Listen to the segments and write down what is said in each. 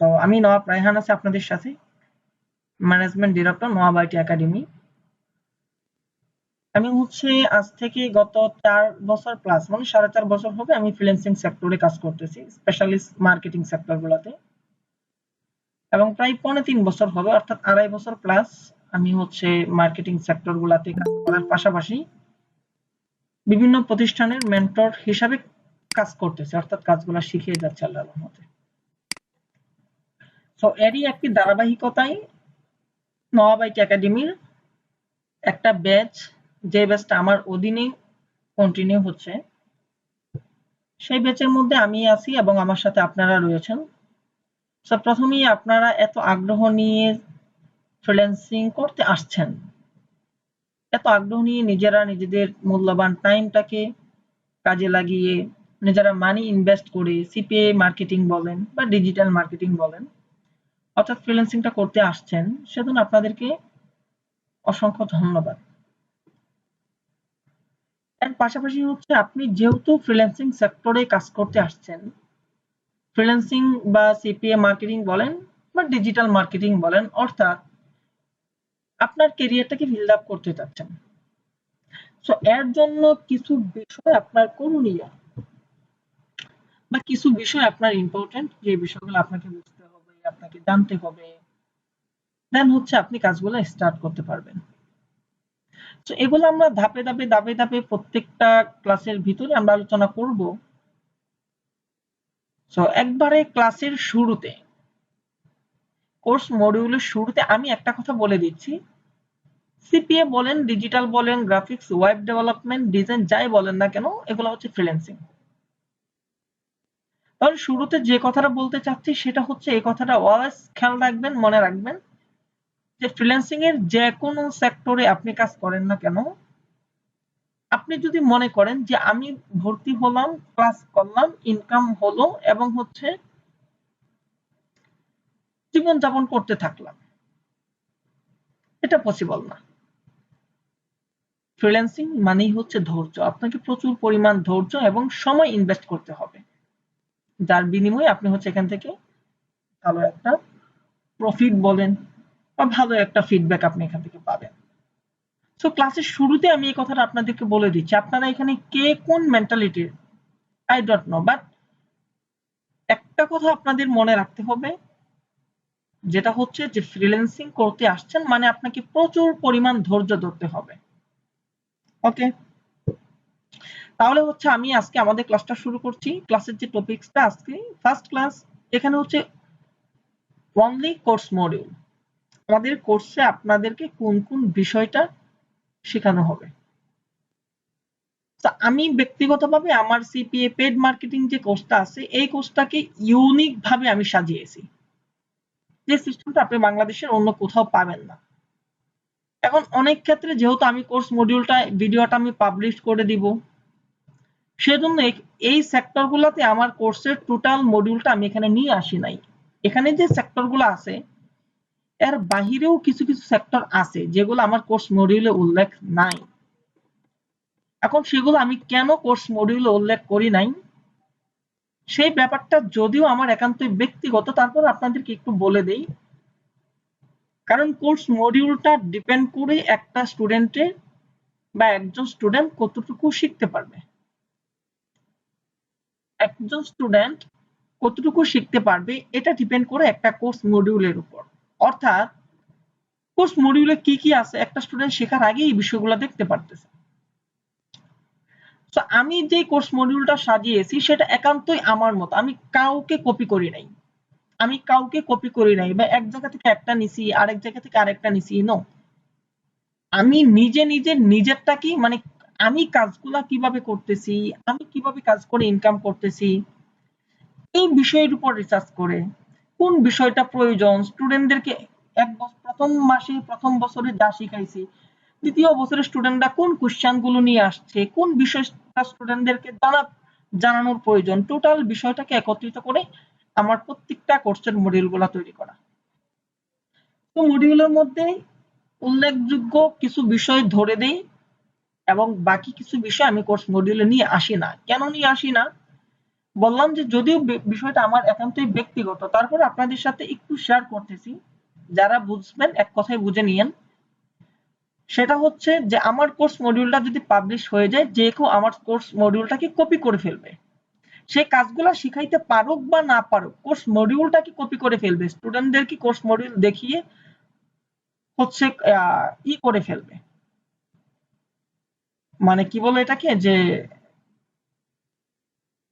So আমি নওয়াব রায়হান আছি আপনাদের সাথে, management director Nawab IT academy. আমি হচ্ছে আজ থেকে গত 4 বছর প্লাস মানে 4.5 বছর হবে আমি ফ্রিল্যান্সিং সেক্টরে কাজ করতেছি, স্পেশালিস্ট মার্কেটিং সেক্টর গুলাতে। এবং প্রায় 2.5-3 বছর হবে, অর্থাৎ 2.5 বছর প্লাস আমি হচ্ছে মার্কেটিং সেক্টর গুলাতে কাজ করার পাশাপাশি বিভিন্ন প্রতিষ্ঠানের মেন্টর হিসাবে কাজ করতেছে, অর্থাৎ কাজগুলো শিখিয়ে যাচ্ছে আল্লাহর রহমতে। সো এরই একটি ধারাবাহিকতায় নওয়াব আইটি একাডেমির একটা ব্যাচ, যে ব্যাচটা আমার অধীনে কন্টিনিউ হচ্ছে, সেই ব্যাচের মধ্যে আমি আছি এবং আমার সাথে আপনারা রয়েছেন। সো প্রথমেই আপনারা এত আগ্রহ নিয়ে ফ্রিল্যান্সিং করতে আসছেন, এত আগ্রহ নিয়ে নিজেরা নিজেদের মূল্যবান টাইমটাকে কাজে লাগিয়ে নিজেরা মানি ইনভেস্ট করে সিপিএ মার্কেটিং বলেন বা ডিজিটাল মার্কেটিং বলেন, অর্থাৎ ফ্রিল্যান্সিংটা করতে আসছেন, সেজন্য আপনাদেরকে অসংখ্য ধন্যবাদ। এর পাশাপাশি হচ্ছে আপনি যেহেতু ফ্রিল্যান্সিং সেক্টরে কাজ করতে আসছেন, ফ্রিল্যান্সিং বা সিপিএ মার্কেটিং বলেন বা ডিজিটাল মার্কেটিং বলেন, অর্থাৎ আপনার ক্যারিয়ারটাকে বিল্ড আপ করতে চাচ্ছেন। সো এর জন্য কিছু বিষয় আপনার করণীয় বা কিছু বিষয় আপনার ইম্পর্টেন্ট, যে বিষয়গুলো আপনাকে বুঝতে হবে, আপনাকে জানতে হবে, দেন হচ্ছে আপনি কাজগুলো স্টার্ট করতে পারবেন। তো এগুলো আমরা ধাপে ধাপে ধাপে ধাপে প্রত্যেকটা ক্লাসের ভিতরে আমরা আলোচনা করব। সো একবারে ক্লাসের শুরুতে, কোর্স মডিউলের শুরুতে আমি একটা কথা বলে দিচ্ছি, সিপিএ বলেন, ডিজিটাল বলেন, গ্রাফিক্স, ওয়েব ডেভেলপমেন্ট, ডিজাইন, যাই বলেন না কেন, এগুলো হচ্ছে ফ্রিল্যান্সিং। তাহলে শুরুতে যে কথাটা বলতে চাচ্ছি সেটা হচ্ছে, এই কথাটা অলওয়েজ খেয়াল রাখবেন, মনে রাখবেন, যে ফ্রিল্যান্সিং এর যে কোনো সেক্টরে আপনি কাজ করেন না কেন, আপনি যদি মনে করেন যে আমি ভর্তি হলাম, ক্লাস করলাম, ইনকাম হলো এবং হচ্ছে জীবনযাপন করতে থাকলাম, এটা পসিবল না। ফ্রিল্যান্সিং মানেই হচ্ছে ধৈর্য, আপনাকে প্রচুর পরিমাণ ধৈর্য এবং সময় ইনভেস্ট করতে হবে, যার বিনিময়ে আপনি হচ্ছে এখান থেকে ভালো একটা প্রফিট বলেন বা ভালো একটা ফিডব্যাক আপনি এখান থেকে পাবেন। সো ক্লাসের শুরুতে আমি এই কথাটা আপনাদেরকে বলে দিচ্ছি, আপনারা এখানে কে কোন মেন্টালিটির আই ডোন্ট নো, বাট একটা কথা আপনাদের মনে রাখতে হবে, যেটা হচ্ছে যে ফ্রিল্যান্সিং করতে আসছেন মানে আপনাকে প্রচুর পরিমাণ ধৈর্য ধরতে হবে। ওকে, তাহলে হচ্ছে আমি আজকে আমাদের ক্লাসটা শুরু করছি। ক্লাসের যে টপিকসটা আজকে ফার্স্ট ক্লাস, এখানে হচ্ছে অনলি কোর্স মডিউল। আমাদের কোর্সে আপনাদেরকে কোন কোন বিষয়টা শেখানো হবে। আমি ব্যক্তিগতভাবে আমার সিপিএ পেড মার্কেটিং যে কোর্সটা আছে, এই কোর্সটাকে ইউনিক ভাবে আমি সাজিয়েছি, যে সিস্টেমটা আপনি বাংলাদেশের অন্য কোথাও পাবেন না। এখন অনেক ক্ষেত্রে যেহেতু আমি কোর্স মডিউলটা ভিডিওটা আমি পাবলিশ করে দিব, সেজন্য এই সেক্টরগুলোতে আমার কোর্সের টোটাল মডিউলটা আমি এখানে নিয়ে আসি নাই। এখানে যে সেক্টরগুলো আছে এর বাহিরেও কিছু কিছু সেক্টর আছে যেগুলো আমার কোর্স মডিউলে উল্লেখ নাই। এখন সেগুলো আমি কেন কোর্স মডিউলে উল্লেখ করি নাই, সেই ব্যাপারটা যদিও আমার একান্তই ব্যক্তিগত, তারপর আপনাদেরকে একটু বলে দেই। কারণ কোর্স মডিউলটা ডিপেন্ড করে একটা স্টুডেন্টের বা একজন স্টুডেন্ট কতটুকু শিখতে পারবে। একজন স্টুডেন্ট কতটুকু শিখতে পারবে এটা ডিপেন্ড করে একটা কোর্স মডিউলের উপর। অর্থাৎ কোর্স মডিউলে কি কি আছে একটা স্টুডেন্ট শেখার আগে এই বিষয়গুলো দেখতে পারতেছে। তো আমি যে কোর্স মডিউলটা সাজিয়েছি সেটা একান্তই আমার মত, আমি কাউকে কপি করি নাই, আমি কাউকে কপি করি নাই বা এক জায়গা থেকে একটা নিছি আরেক জায়গা থেকে আরেকটা নিছি, নো। আমি নিজে নিজে নিজেরটা মানে আমি কাজগুলা কিভাবে করতেছি, আমি কিভাবে কাজ করে ইনকাম করতেছি, এই বিষয়ের উপর রিসার্চ করে কোন বিষয়টা প্রয়োজন স্টুডেন্টদেরকে, প্রথম মাসে প্রথম বছরে যা শিখাইছি দ্বিতীয় বছরের স্টুডেন্টরা কোন কোশ্চেন গুলো নিয়ে আসছে, কোন বিষয়টা স্টুডেন্টদেরকে জানানোর প্রয়োজন, টোটাল বিষয়টাকে একত্রিত করে আমার প্রত্যেকটা কোর্সের মডিউল গুলা তৈরি করা। তো মডিউলের মধ্যে উল্লেখযোগ্য কিছু বিষয় ধরে দেই এবং বাকি কিছু বিষয় আমি কোর্স মডিউলে নিয়ে আসি না। কেন নিয়ে আসি না? বললাম যে যদিও বিষয়টা আমার একান্তই ব্যক্তিগত, তারপর আপনাদের সাথে একটু শেয়ার করতেছি, যারা বুঝবেন এক কথায় বুঝে নিয়েন। সেটা হচ্ছে যে আমার কোর্স মডিউলটা যদি পাবলিশ হয়ে যায়, যে কেউ আমার কোর্স মডিউলটাকে কপি করে ফেলবে। সে কাজগুলো শিখাইতে পারুক বা না পারুক, কোর্স মডিউলটাকে কপি করে ফেলবে, স্টুডেন্টদেরকে কোর্স মডিউল দেখিয়ে হচ্ছে করে ফেলবে, মানে কি বলে এটাকে, যে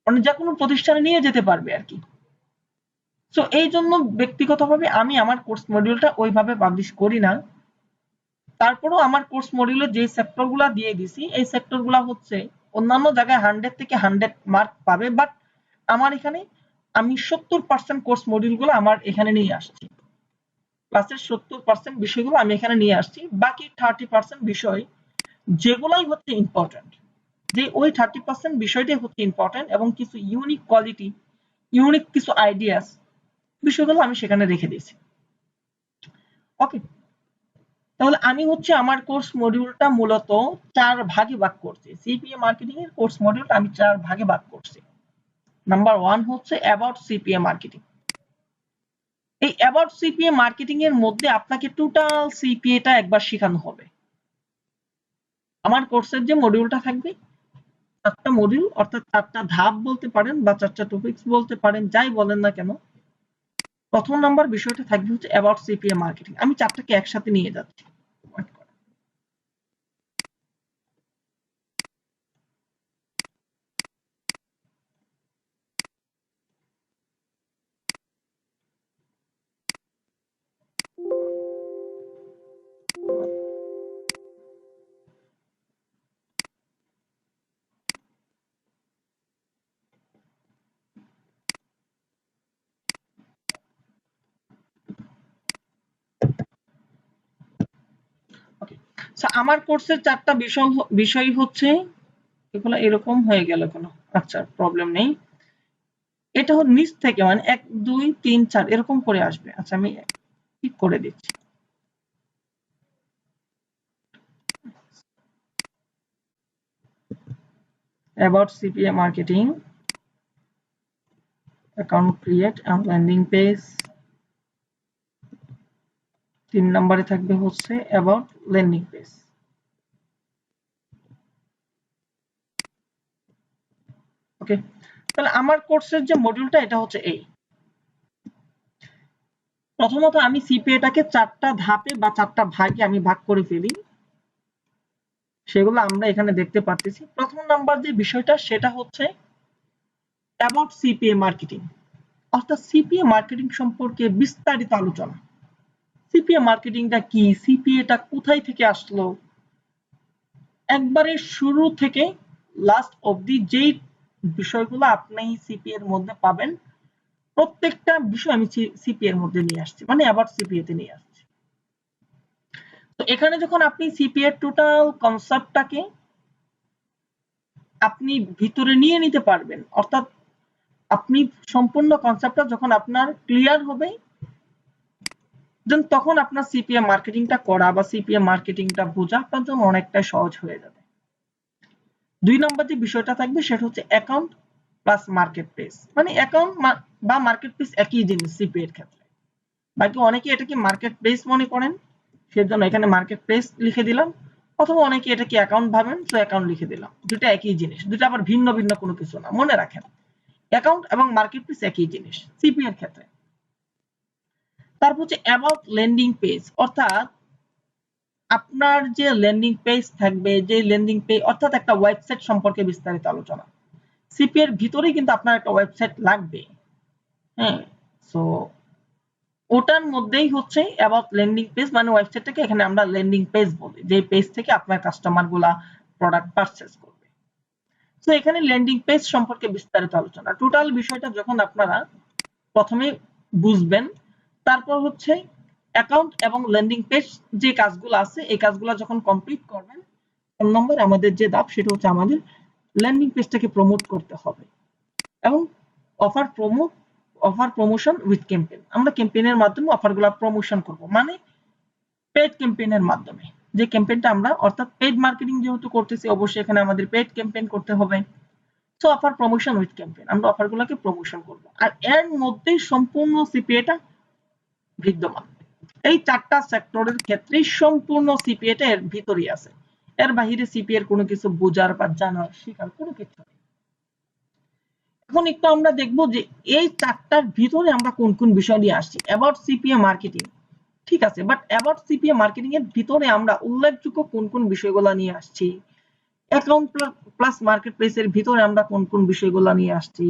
মানে যে কোনো প্রতিষ্ঠানে নিয়ে যেতে পারবে আর কি। সো এই জন্য ব্যক্তিগতভাবে আমি আমার কোর্স মডিউলটা ওইভাবে পাবলিশ করি না। তারপরেও আমার কোর্স মডিউলে যে সেক্টরগুলো দিয়ে দিছি, এই সেক্টরগুলো হচ্ছে অন্যান্য জায়গায় 100 থেকে 100 মার্ক পাবে, বাট আমার এখানে আমি 70% কোর্স মডিউলগুলো আমার এখানে নিয়ে আসছি। ক্লাসের 70% বিষয়গুলো আমি এখানে নিয়ে আসছি, বাকি 30% বিষয় যেগুলাই হচ্ছে ইম্পর্টেন্ট, যে ওই 30% বিষয়টাই হচ্ছে ইম্পর্টেন্ট, এবং কিছু ইউনিক কোয়ালিটি, ইউনিক কিছু আইডিয়াস বিষয়গুলো আমি সেখানে রেখে দিয়েছি। ওকে, তাহলে আমি হচ্ছে আমার কোর্স মডিউলটা মূলত 4 ভাগে ভাগ করছি। সিপিএ মার্কেটিং এর কোর্স মডিউলটা আমি 4 ভাগে ভাগ করছি। নাম্বার 1 হচ্ছে অ্যাবাউট সিপিএ মার্কেটিং। এই অ্যাবাউট সিপিএ মার্কেটিং এর মধ্যে আপনাকে টোটাল সিপিএ টা একবার শেখানো হবে। আমার কোর্সের যে মডিউলটা থাকবে, 4টা মডিউল, অর্থাৎ 4টা ধাপ বলতে পারেন বা 4টা টপিকস বলতে পারেন, যাই বলেন না কেন। প্রথম নাম্বার বিষয়টা থাকবে হচ্ছে অ্যাবাউট সিপিএ মার্কেটিং। আমি 4টাকে একসাথে নিয়ে যাচ্ছি। ওকে, সো আমার কোর্সের 4টা বিষয় হচ্ছে, এগুলো এরকম হয়ে গেল কেন? আচ্ছা, প্রবলেম নেই। এটা নিচ থেকে মানে 1 2 3 4 এরকম করে আসবে। আচ্ছা, আমি ঠিক করে দিচ্ছি। About CPA marketing, account create and landing page. 3 নম্বরে থাকবে হচ্ছে অ্যাবাউট ল্যান্ডিং পেজ। ওকে, তাহলে আমার কোর্সের যে মডিউলটা এটা হচ্ছে এই। প্রথমত আমি সিপিএটাকে 4টা ধাপে বা 4টা ভাগে আমি ভাগ করে ফেলি, সেগুলো আমরা এখানে দেখতে পারতেছি। প্রথম নাম্বার যে বিষয়টা সেটা হচ্ছে অ্যাবাউট সিপিএ মার্কেটিং, অর্থাৎ সিপিএ মার্কেটিং সম্পর্কে বিস্তারিত আলোচনা। সিপিএ মার্কেটিংটা কি, সিপিএটা কোথায় থেকে আসলো, একবারে শুরু থেকে লাস্ট অবধি যেই বিষয়গুলো আপনি সিপিএ এর মধ্যে পাবেন, প্রত্যেকটা বিষয় আমি সিপিএ এর মধ্যে নিয়ে আসছি, মানে অ্যাবাউট সিপিএ তে নিয়ে আসছি। তো এখানে যখন আপনি সিপিএ এর টোটাল কনসেপ্টটাকে আপনি ভিতরে নিয়ে নিতে পারবেন, অর্থাৎ আপনি সম্পূর্ণ কনসেপ্টটা যখন আপনার ক্লিয়ার হবে, দেন তখন আপনার সিপিএ মার্কেটিংটা করা বা সিপিএ মার্কেটিংটা বোঝা আপনার জন্য অনেকটাই সহজ হয়ে যাবে। 2 নম্বর যে বিষয়টা থাকবে সেটা হচ্ছে অ্যাকাউন্ট প্লাস মার্কেট প্লেস, মানে অ্যাকাউন্ট বা মার্কেট প্লেস একই জিনিস সিপিএ এর ক্ষেত্রে। বাকি অনেকে এটাকে মার্কেট প্লেস মনে করেন, সেজন্য এখানে মার্কেট প্লেস লিখে দিলাম, অথবা অনেকে এটাকে অ্যাকাউন্ট ভাবেন, তো অ্যাকাউন্ট লিখে দিলাম। দুটো একই জিনিস, দুটো আবার ভিন্ন ভিন্ন কোনো কিছু না, মনে রাখেন অ্যাকাউন্ট এবং মার্কেট প্লেস একই জিনিস সিপিএ এর ক্ষেত্রে। তারপর হচ্ছে অ্যাবাউট ল্যান্ডিং পেজ, অর্থাৎ আপনার যে ল্যান্ডিং পেজ থাকবে, যে ল্যান্ডিং পেজ অর্থাৎ একটা ওয়েবসাইট সম্পর্কে বিস্তারিত আলোচনা। সিপিএ এর ভিতরেই কিন্তু আপনার একটা ওয়েবসাইট লাগবে। হ্যাঁ, সো ওটার মধ্যেই হচ্ছে অ্যাবাউট ল্যান্ডিং পেজ, মানে ওয়েবসাইটটাকে এখানে আমরা ল্যান্ডিং পেজ বলি, যে পেজ থেকে আপনার কাস্টমার গুলা প্রোডাক্ট পারচেজ করবে। তো এখানে ল্যান্ডিং পেজ সম্পর্কে বিস্তারিত আলোচনা। টোটাল বিষয়টা যখন আপনারা প্রথমে বুঝবেন, তারপর হচ্ছে অ্যাকাউন্ট এবং ল্যান্ডিং পেজ যে কাজগুলো আছে, এই কাজগুলো যখন কমপ্লিট করবেন, 3 নম্বর আমাদের যে ধাপ সেটা হচ্ছে আমাদের ল্যান্ডিং পেজটাকে প্রমোট করতে হবে, এবং অফার প্রমোশন উইথ ক্যাম্পেইন। আমরা ক্যাম্পেইনের মাধ্যমে অফারগুলো প্রমোশন করব, মানে পেড ক্যাম্পেইনের মাধ্যমে। যে ক্যাম্পেইনটা আমরা, অর্থাৎ পেড মার্কেটিং যেহেতু করতেছি, অবশ্যই এখানে আমাদের পেড ক্যাম্পেইন করতে হবে। So offer promotion with campaign, আমরা অফারগুলোকে প্রমোশন করব, আর এর মধ্যেই সম্পূর্ণ সিপিএটা বিদ্যমান। এই চারটা সেক্টরের ক্ষেত্রে সম্পূর্ণ সিপিএটা এর ভিতরেই আছে, এর বাইরে সিপিএ এর কোনো কিছু বোঝার বা জানার শেখার কোনো কিছু নেই। এখন একটু আমরা দেখব যে এই চারটার ভিতরে আমরা কোন কোন বিষয় নিয়ে আসছি। অ্যাবাউট সিপিএ মার্কেটিং, ঠিক আছে, বাট অ্যাবাউট সিপিএ মার্কেটিং এর ভিতরে আমরা উল্লেখযোগ্য কোন কোন বিষয়গুলো নিয়ে আসছি, অ্যাকাউন্ট প্লাস মার্কেট প্লেসের ভিতরে আমরা কোন কোন বিষয়গুলো নিয়ে আসছি,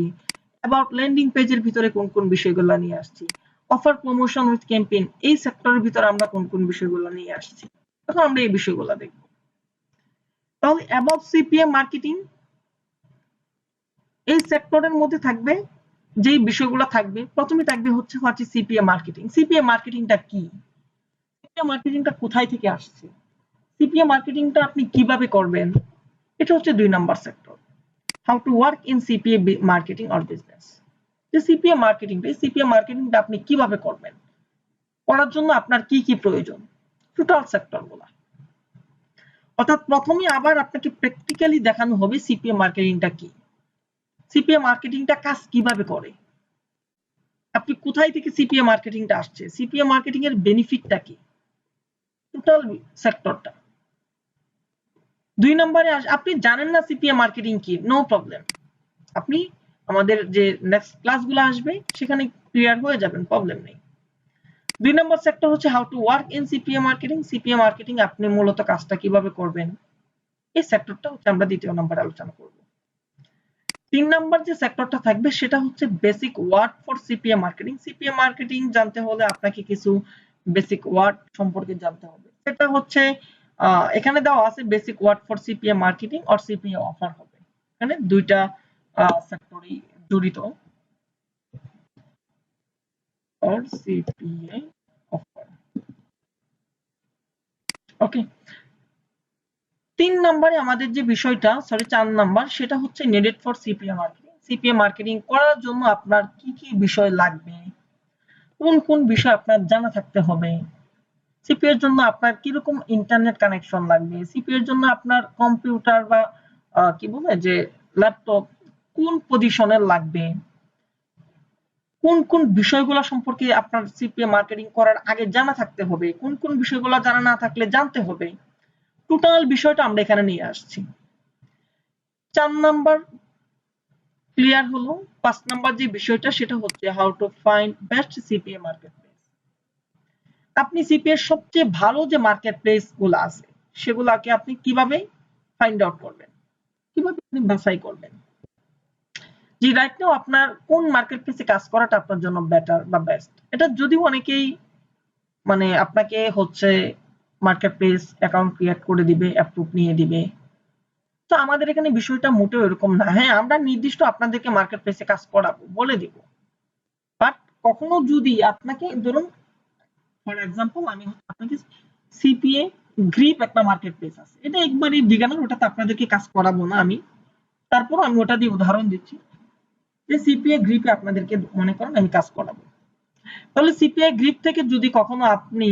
অ্যাবাউট ল্যান্ডিং পেজের ভিতরে কোন কোন বিষয়গুলো নিয়ে আসছি, অফার প্রমোশন উইথ ক্যাম্পেইন এই সেক্টরের ভিতরে আমরা কোন কোন বিষয়গুলো নিয়ে আসছি। এখন আমরা এই বিষয়গুলো দেখব। তাহলে অ্যাবাউট সিপিএ মার্কেটিং এই সেক্টরের মধ্যে থাকবে যেই বিষয়গুলো থাকবে, প্রথমে থাকবে হচ্ছে সিপিএ মার্কেটিং। সিপিএ মার্কেটিংটা কি, সিপিএ মার্কেটিংটা কোথায় থেকে আসছে, সিপিএ মার্কেটিংটা আপনি কিভাবে করবেন, এটা হচ্ছে 2 number sector. How to work in CPA marketing or business. যে সিপিএ মার্কেটিংটা, এই সিপিএ মার্কেটিংটা আপনি কিভাবে করবেন, করার জন্য আপনার কি কি প্রয়োজন, টোটাল সেক্টরগুলো। অর্থাৎ প্রথমে আবার আপনাকে প্র্যাকটিক্যালি দেখানো হবে সিপিএ মার্কেটিংটা কি, সিপিএ মার্কেটিংটা কাজ কিভাবে করে, আপনি কোথায় থেকে সিপিএ মার্কেটিংটা আসছে, সিপিএ মার্কেটিং এর বেনিফিটটা কি, টোটাল সেক্টরটা। 2 নম্বরে আপনি জানেন না সিপিএ মার্কেটিং কি, নো প্রবলেম, আপনি আমাদের যে নেক্সট ক্লাসগুলো আসবে সেখানে ক্লিয়ার হয়ে যাবেন, প্রবলেম নেই। 2 নম্বর সেক্টর হচ্ছে how to work in CPA marketing. CPA marketing আপনি মূলত কাজটা কিভাবে করবেন, এই সেক্টরটা হচ্ছে আমরা দ্বিতীয় নম্বরে আলোচনা করব। 3 নম্বর যে সেক্টরটা থাকবে সেটা হচ্ছে basic word for CPA marketing. CPA marketing জানতে হলে আপনাকে কিছু বেসিক ওয়ার্ড সম্পর্কে জানতে হবে, সেটা হচ্ছে এখানে দেওয়া আছে basic word for CPA marketing or CPA offer হবে, এখানে দুইটা সেক্টরই জড়িত, অর সিপিএ অফার। ওকে, 3 নম্বরে আমাদের যে বিষয়টা, সরি 4 নাম্বার, সেটা হচ্ছে needed for CPA marketing. CPA marketing করার জন্য আপনার কি কি বিষয় লাগবে, কোন কোন বিষয় আপনার জানা থাকতে হবে, সিপিএ এর জন্য আপনার কিরকম ইন্টারনেট কানেকশন লাগবে, সিপিএ এর জন্য আপনার কম্পিউটার বা কি বলে যে ল্যাপটপ কোন পজিশনের লাগবে, কোন কোন বিষয়গুলো সম্পর্কে আপনার সিপিএ মার্কেটিং করার আগে জানা থাকতে হবে, কোন কোন বিষয়গুলো জানা না থাকলে জানতে হবে, টোটাল বিষয়টা আমরা এখানে নিয়ে আসছি। 4 নাম্বার ক্লিয়ার হলো। 5 নাম্বার যে বিষয়টা সেটা হচ্ছে how to find best CPA market place. আপনি সিপিএ এর সবচেয়ে ভালো যে মার্কেট প্লেস গুলো আছে সেগুলোকে আপনি কিভাবে ফাইন্ড আউট করবেন, কিভাবে আপনি বাছাই করবেন, যে রাইট নাও আপনার কোন মার্কেট প্লেসে কাজ করাটা আপনার জন্য বেটার বা বেস্ট। এটা যদিও অনেকেই মানে আপনাকে হচ্ছে মার্কেট প্লেস অ্যাকাউন্ট ক্রিয়েট করে দিবে, অ্যাপ্রুভ নিয়ে দিবে, তো আমাদের এখানে বিষয়টা মোটেও এরকম না। হ্যাঁ, আমরা নির্দিষ্ট আপনাদেরকে মার্কেট প্লেসে কাজ করাবো, বলে দিব, বাট কখনো যদি আপনাকে ধরুন ফর এক্সাম্পল আমি আপনাকে সিপিএ গ্রিপ একটা মার্কেট প্লেস আছে, এটা একবারই বিজ্ঞানের, ওটাতে আপনাদেরকে কাজ করাবো না আমি, তারপর আমি ওটা দিয়ে উদাহরণ দিচ্ছি যে সিপিএ গ্রিপে আপনাদেরকে মনে করেন আমি কাজ করাবো। তাহলে সিপিএ গ্রিপ থেকে যদি কখনো আপনি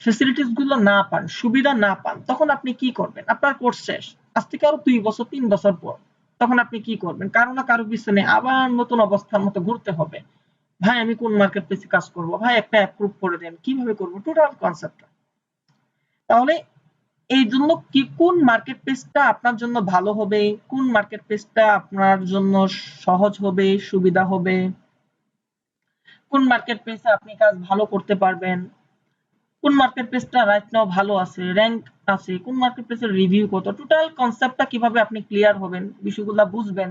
ফ্যাসিলিটিস গুলো না পান, সুবিধা না পান, তখন আপনি কি করবেন, আপনার কোর্স শেষ, আজ থেকে আরো 2 বছর 3 বছর পর, তখন আপনি কি করবেন, কারো না কারো পিছনে আবার নতুন অবস্থার মতো ঘুরতে হবে, ভাই আমি কোন মার্কেট প্লেসে কাজ করব, ভাই একটা অ্যাপ্রুভ করে দেন, কিভাবে করব, টোটাল কনসেপ্ট। তাহলে এই জন্য কি কোন মার্কেট প্লেসটা আপনার জন্য ভালো হবে, কোন মার্কেট প্লেসটা আপনার জন্য সহজ হবে, সুবিধা হবে, কোন মার্কেট প্লেসে আপনি কাজ ভালো করতে পারবেন, কোন মার্কেট প্লেসটা রাইট নাও ভালো আছে, র‍্যাঙ্ক আছে, কোন মার্কেট প্লেসের রিভিউ কত, টোটাল কনসেপ্টটা কিভাবে আপনি ক্লিয়ার হবেন, বিষয়গুলো বুঝবেন,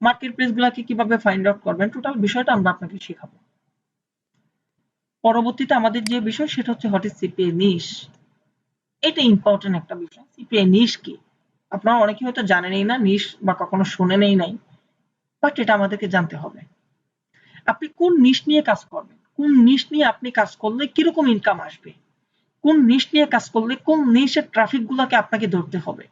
মার্কেট প্লেসগুলোকে কিভাবে ফাইন্ড আউট করবেন, টোটাল বিষয়টা আমরা আপনাকে শেখাবো। পরবর্তীতে আমাদের যে বিষয় সেটা হচ্ছে হোয়াট ইজ সিপিএ নিশ। এটা ইম্পর্টেন্ট একটা বিষয়। সিপিএ নিশ কি, আপনারা অনেকে হয়তো জানেনই না নিশ বা কখনো শুনেনই নাই, বাট এটা আমাদেরকে জানতে হবে। আপনি কোন নিশ নিয়ে কাজ করবেন, কোন নিশ নিয়ে আপনি কাজ করলে কিরকম ইনকাম আসবে, কোন নিশ নিয়ে কাজ করলে কোন নিশের ট্রাফিক গুলাকে আপনাকে ধরতে হবে,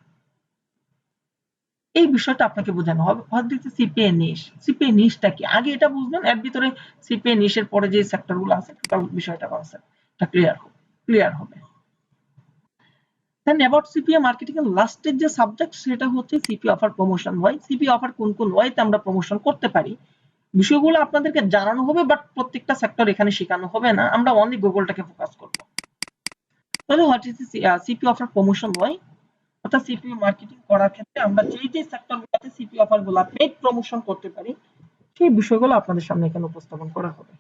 এই বিষয়টা আপনাকে বোঝানো হবে। হয়তো সিপিএ নিশ, সিপিএ নিশটা কি আগে এটা বুঝবেন, এর ভিতরে সিপিএ নিশের পরে যে সেক্টর গুলো আছে টোটাল বিষয়টা কনসেপ্টটা ক্লিয়ার হবে। দেন অ্যাবাউট সিপিএ মার্কেটিং এর লাস্টের যে সাবজেক্ট সেটা হচ্ছে সিপি অফার প্রমোশন হয়। সিপি অফার কোন কোন ওয়েতে আমরা প্রমোশন করতে পারি বিষয়গুলো আপনাদেরকে জানানো হবে, বাট প্রত্যেকটা সেক্টর এখানে শেখানো হবে না, আমরা অনলি গুগলটাকে ফোকাস করব। তাহলে what is CP offer promotion হয়, অর্থাৎ সিপি মার্কেটিং করার ক্ষেত্রে আমরা যেই যে সেক্টরগুলোতে সিপি অফারগুলো পেড প্রমোশন করতে পারি সেই বিষয়গুলো আপনাদের সামনে এখানে উপস্থাপন করা হবে।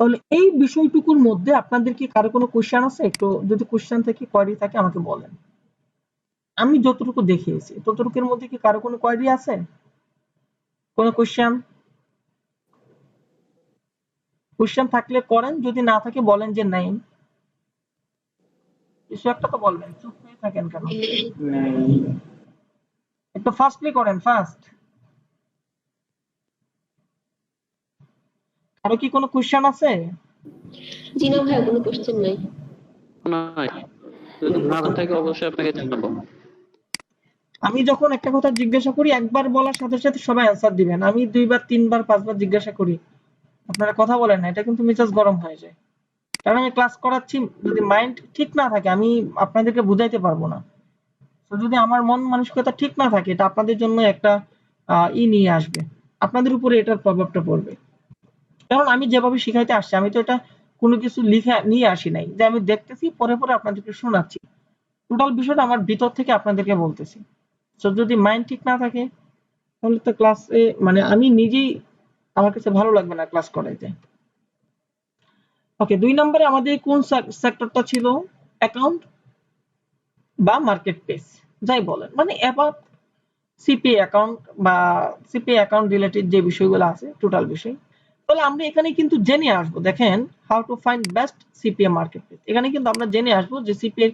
তাহলে এই বিষয়টুকুর মধ্যে আপনাদের কি কারো কোনো কোশ্চেন আছে? একটু যদি কোশ্চেন থেকে কোয়ারি থাকে আমাকে বলেন। আমি যতটুকু দেখিয়েছি ততটুকুর মধ্যে কি কারো কোনো কোয়ারি আছে? কোনো কোশ্চেন? কোশ্চেন থাকলে করেন, যদি না থাকে বলেন যে নাই। কিছু একটা তো বলবেন, চুপ হয়ে থাকেন কেন? একটু ফাস্টলি করেন, ফাস্ট। কারো কি কোনো কোশ্চেন আছে? জি না ভাই, কোনো কোশ্চেন নাই। নয়, যদি না থাকে অবশ্যই আপনাকে জানাবো। আমি যখন একটা কথা জিজ্ঞাসা করি একবার বলার সাথে সাথে সবাই অ্যান্সার দিবেন, আমি দুইবার তিনবার পাঁচবার জিজ্ঞাসা করি আপনারা কথা বলেন না, এটা কিন্তু মেজাজ গরম হয়ে যায়। কারণ আমি ক্লাস করাচ্ছি, যদি মাইন্ড ঠিক না থাকে আমি আপনাদেরকে বুঝাইতে পারবো না। তো যদি আমার মন মানসিকতা ঠিক না থাকে এটা আপনাদের জন্য একটা নিয়ে আসবে, আপনাদের উপরে এটার প্রভাবটা পড়বে। কারণ আমি যেভাবে শিখাইতে আসছি আমি তো এটা কোনো কিছু লিখে নিয়ে আসি নাই যে আমি দেখতেছি পরে পরে আপনাদেরকে শোনাচ্ছি, টোটাল বিষয়টা আমার ভিতর থেকে আপনাদেরকে বলতেছি। তো যদি মাইন্ড ঠিক না থাকে তাহলে তো ক্লাসে মানে আমি নিজেই, আমার কাছে ভালো লাগবে না ক্লাস করাইতে। ওকে, 2 নম্বরে আমাদের কোন সেক্টরটা ছিল? অ্যাকাউন্ট বা মার্কেট প্লেস, যাই বলেন, মানে অ্যাবাউট সিপিএ অ্যাকাউন্ট বা সিপিএ অ্যাকাউন্ট রিলেটেড যে বিষয়গুলো আছে টোটাল বিষয়। তাহলে আমরা এখানে কিন্তু জেনে আসবো, দেখেন how to find best CPA market place, এখানে কিন্তু আমরা জেনে আসবো যে সিপিএ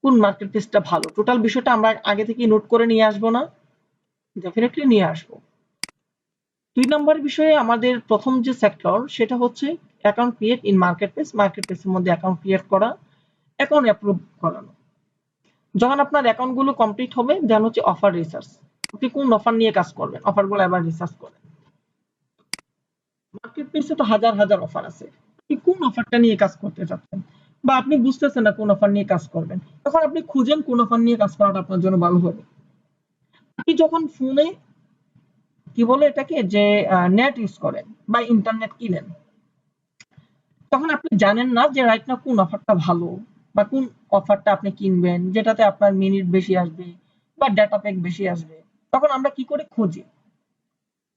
কোন মার্কেট প্লেসটা ভালো। টোটাল বিষয়টা আমরা আগে থেকে নোট করে নিয়ে আসবো না? ডেফিনেটলি নিয়ে আসবো। 2 নম্বর বিষয়ে আমাদের প্রথম যে সেক্টর সেটা হচ্ছে account create in market place, market প্লেসের মধ্যে অ্যাকাউন্ট ক্রিয়েট করা, অ্যাকাউন্ট অ্যাপ্রুভ করানো। যখন আপনার অ্যাকাউন্ট গুলো কমপ্লিট হবে দেন হচ্ছে অফার রিসার্চ, আপনি কোন অফার নিয়ে কাজ করবেন অফারগুলো এবার রিসার্চ করেন। মার্কেট প্লেসে তো হাজার হাজার অফার আছে, আপনি কোন অফারটা নিয়ে কাজ করতে চাচ্ছেন বা আপনি বুঝতেছেন না কোন অফার নিয়ে কাজ করবেন, তখন আপনি খুঁজেন কোন অফার নিয়ে কাজ করাটা আপনার জন্য ভালো হবে। আপনি যখন ফোনে কি বলে এটাকে যে নেট ইউজ করেন বা ইন্টারনেট কিনেন, তখন আপনি জানেন না যে রাইট না কোন অফারটা ভালো বা কোন অফারটা আপনি কিনবেন যেটাতে আপনার মিনিট বেশি আসবে বা ডাটা প্যাক বেশি আসবে। তখন আমরা কি করে খুঁজি?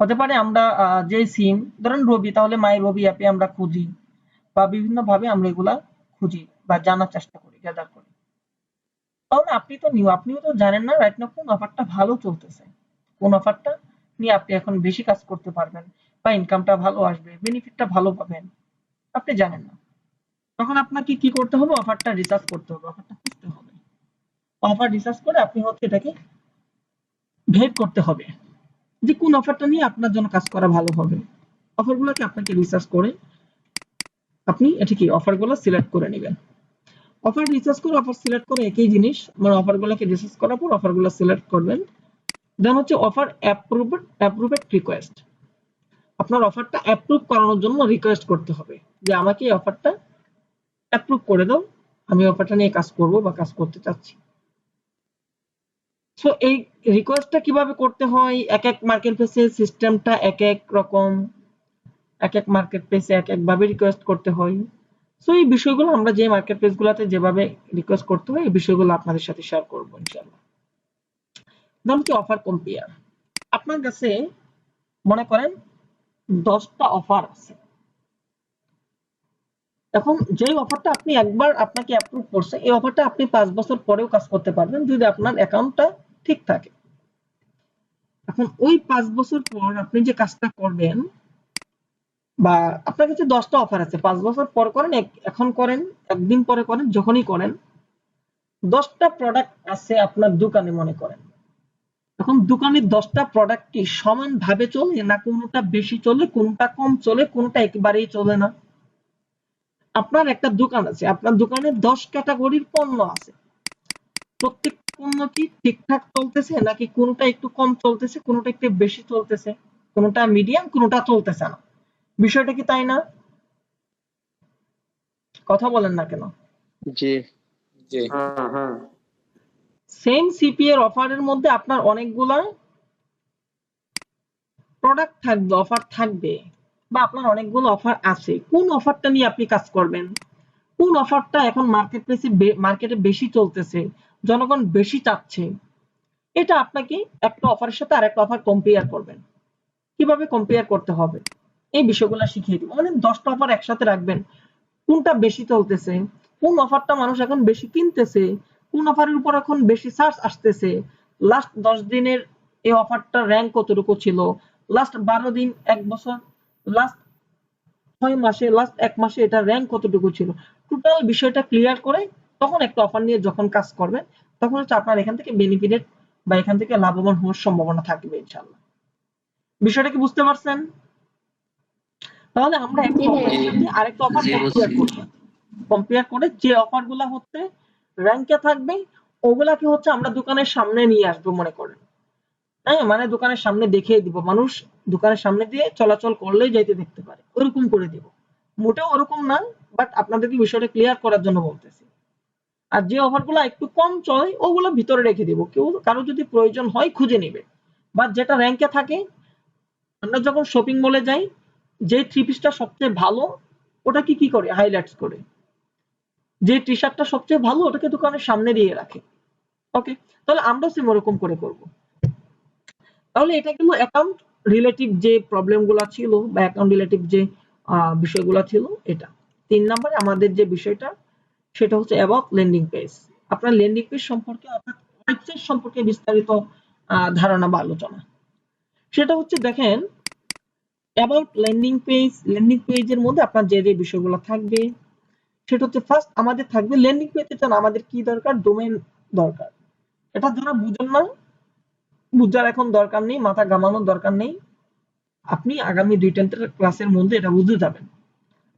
হতে পারে আমরা যে সিম ধরেন রবি, তাহলে মাই রবি অ্যাপে আমরা খুঁজি বা বিভিন্ন ভাবে আমরা এগুলা খুঁজি বা জানার চেষ্টা করি, গ্যাদার করি। তাহলে আপনি তো নিউ, আপনিও তো জানেন না রাইট না কোন অফারটা ভালো চলতেছে, কোন অফারটা নিয়ে আপনি এখন বেশি কাজ করতে পারবেন বা ইনকামটা ভালো আসবে, বেনিফিটটা ভালো পাবেন, আপনি জানেন না। তখন আপনাকে কি করতে হবে? অফারটা রিসার্চ করতে হবে, অফারটা খুঁজতে হবে। অফার রিসার্চ করে আপনি হচ্ছে এটাকে ভেদ করতে হবে যে কোন অফারটা নিয়ে আপনার জন্য কাজ করা ভালো হবে। অফারগুলোকে আপনাকে রিসার্চ করে আপনি এটা কি অফারগুলো সিলেক্ট করে নেবেন। অফার রিসার্চ করে অফার সিলেক্ট করে একই জিনিস, মানে অফারগুলোকে রিসার্চ করার পর অফারগুলো সিলেক্ট করবেন। দেন হচ্ছে অফার অ্যাপ্রুভেড রিকোয়েস্ট, আপনার অফারটা অ্যাপ্রুভ করানোর জন্য রিকোয়েস্ট করতে হবে যে আমাকে এই অফারটা অ্যাপ্রুভ করে দাও, আমি অফারটা নিয়ে কাজ করব বা কাজ করতে চাচ্ছি। সো এই রিকোয়েস্টটা কিভাবে করতে হয়, এক এক মার্কেট প্লেসে সিস্টেমটা এক এক রকম, এক এক মার্কেট প্লেসে এক এক ভাবে রিকোয়েস্ট করতে হয়। সো এই বিষয়গুলো আমরা যে মার্কেট প্লেস গুলাতে যেভাবে রিকোয়েস্ট করতে হয় এই বিষয়গুলো আপনাদের সাথে শেয়ার করবো ইনশাআল্লাহ। ধরুন কি অফার কম্পেয়ার, আপনার কাছে মনে করেন 10টা অফার আছে, এখন যে অফারটা আপনি একবার আপনাকে অ্যাপ্রুভ করছে এই অফারটা আপনি 5 বছর পরেও কাজ করতে পারবেন যদি আপনার অ্যাকাউন্টটা ঠিক থাকে। এখন ওই 5 বছর পর আপনি যে কাজটা করবেন বা আপনার কাছে 10টা অফার আছে, 5 বছর পর করেন, এখন করেন, একদিন পরে করেন, যখনই করেন, 10টা প্রোডাক্ট আছে আপনার দোকানে মনে করেন। এখন দোকানের 10টা প্রোডাক্ট কি সমানভাবে চলে না কোনটা বেশি চলে, কোনটা কম চলে, কোনটা একেবারেই চলে না? আপনার একটা দোকান আছে, আপনার দোকানে 10 ক্যাটাগরির পণ্য আছে, প্রত্যেকটা পণ্য কি ঠিকঠাক চলতেছে নাকি কোনটা একটু কম চলতেছে, কোনটা একটু বেশি চলতেছে, কোনটা মিডিয়াম, কোনটা চলতেছে না? বিষয়টা কি তাই না? কথা বলেন না কেন? জি। জি হ্যাঁ হ্যাঁ সেম সিপিএ এর অফারের মধ্যে আপনার অনেকগুলা প্রোডাক্ট থাকবে, অফার থাকবে, বা আপনার অনেকগুলো অফার আছে। কোন অফারটা নিয়ে আপনি কাজ করবেন, কোন অফারটা এখন মার্কেটে বেশি চলতেছে, জনগণ বেশি চাচ্ছে, এটা আপনাকে একটা অফারের সাথে আরেকটা অফার কম্পেয়ার করবেন। কিভাবে কম্পেয়ার করতে হবে এই বিষয়গুলো শিখিয়ে দিব। মানে 10টা অফার একসাথে রাখবেন, কোনটা বেশি চলতেছে, কোন অফারটা মানুষ এখন বেশি কিনতেছে, কোন অফারের উপর এখন বেশি সার্চ আসতেছে, লাস্ট 10 দিনের এই অফারটা র‍্যাঙ্ক কতটুকু ছিল, লাস্ট 12 দিন, 1 বছর, লাস্ট 6 মাসে, লাস্ট 1 মাসে এটা র‍্যাঙ্ক কতটুকু ছিল, টোটাল বিষয়টা ক্লিয়ার করে তখন একটা অফার নিয়ে যখন কাজ করবেন তখন হচ্ছে আপনার এখান থেকে বেনিফিটেড বা এখান থেকে লাভবান হওয়ার সম্ভাবনা থাকবে ইনশাআল্লাহ। বিষয়টা কি বুঝতে পারছেন? তাহলে আমরা একটা জি ভাইয়া। অফারের সাথে আরেকটা অফার জি কম্পেয়ার বুঝছি। করব, কম্পেয়ার করে যে অফারগুলো হচ্ছে র‍্যাঙ্কে থাকবে ওগুলাকে হচ্ছে আমরা দোকানের সামনে নিয়ে আসবো মনে করেন। হ্যাঁ, মানে দোকানের সামনে দেখিয়ে দিব, মানুষ দোকানের সামনে দিয়ে চলাচল করলেই যাইতে দেখতে পারে, ওরকম করে দিব। মোটেও ওরকম না, বাট আপনাদেরকে বিষয়টা ক্লিয়ার করার জন্য বলতেছি। আর যে অফারগুলো একটু কম চলে ওগুলো ভিতরে রেখে দিব, কেউ কারো যদি প্রয়োজন হয় খুঁজে নেবে। বা যেটা র‍্যাঙ্কে থাকে, আমরা যখন শপিং মলে যাই, যে থ্রি পিসটা সবচেয়ে ভালো ওটাকে কি করে হাইলাইটস করে, যে টি শার্টটা সবচেয়ে ভালো ওটাকে দোকানের সামনে দিয়ে রাখে। ওকে, তাহলে আমরা সেম ওরকম করে করব। তাহলে এটা কিন্তু অ্যাকাউন্ট রিলেটিভ যে প্রবলেম গুলা ছিল বা অ্যাকাউন্ট রিলেটিভ যে বিষয়গুলো ছিল এটা। 3 নম্বরে আমাদের যে বিষয়টা সেটা হচ্ছে অ্যাবাউট ল্যান্ডিং পেজ। আপনার ল্যান্ডিং পেজ সম্পর্কে অর্থাৎ ওয়েবসাইট সম্পর্কে বিস্তারিত ধারণা বা আলোচনা। সেটা হচ্ছে দেখেন, অ্যাবাউট ল্যান্ডিং পেজের মধ্যে আপনার যে যে বিষয়গুলো থাকবে সেটা হচ্ছে ফার্স্ট আমাদের থাকবে ল্যান্ডিং পেজের জন্য আমাদের কি দরকার, ডোমেইন দরকার। এটা যারা বুঝেন না, বুঝার এখন দরকার নেই, মাথা ঘামানোর দরকার নেই, আপনি আগামী 2-3 ক্লাসের মধ্যে এটা বুঝে যাবেন।